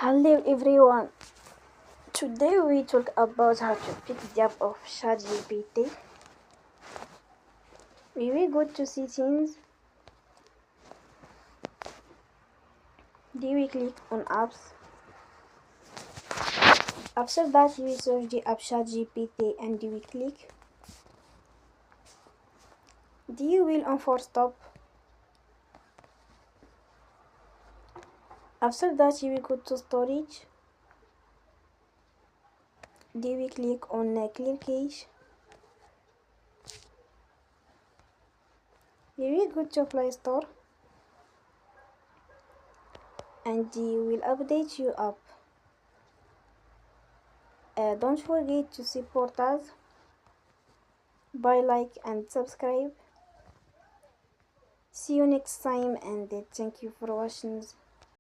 Hello everyone. Today we talk about how to pick the app of ChatGPT. We will go to settings. Then we click on apps. After that we search the app ChatGPT and we click. Then you will on for stop. After that you will go to storage. Then we click on clear cache. Then we go to Play Store and they will update you app. Don't forget to support us by like and subscribe. See you next time and thank you for watching.